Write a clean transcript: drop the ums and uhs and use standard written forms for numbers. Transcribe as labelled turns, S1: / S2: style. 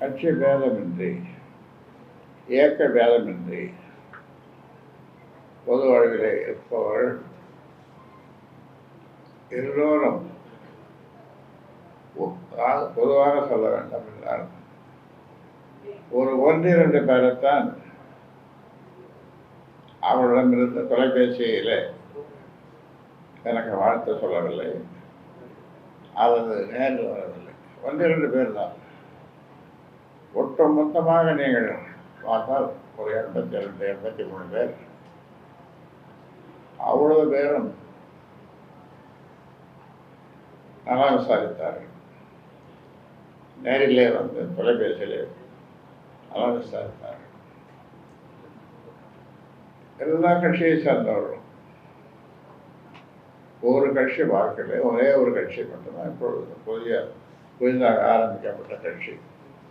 S1: கட்சி பேதமின்றி இயக்க பேதமின்றி பொது வாழ்விலே இருப்பவர்கள் எல்லோரும் பொதுவாக சொல்ல வேண்டும் என்றால் ஒரு 1-2 பேரைத்தான் அவர்களிடமிருந்து தொலைபேசியில் எனக்கு வாழ்த்து சொல்லவில்லை, அல்லது நேரில் வரவில்லை. 1-2 பேர் தான். ஒட்டுமொத்தமாக நீங்கள் பார்த்தால் ஒரு 82-83 பேர், அவ்வளவு பேரும் நல்லா விசாரித்தார்கள். நேரிலே வந்து தொலைபேசியிலே நல்லா விசாரித்தார்கள். எல்லா கட்சியை சேர்ந்தவர்களும். ஒரு கட்சி வாழ்க்கையில் ஒரே ஒரு கட்சி மட்டும்தான் இப்பொழுது புதிதாக ஆரம்பிக்கப்பட்ட கட்சி.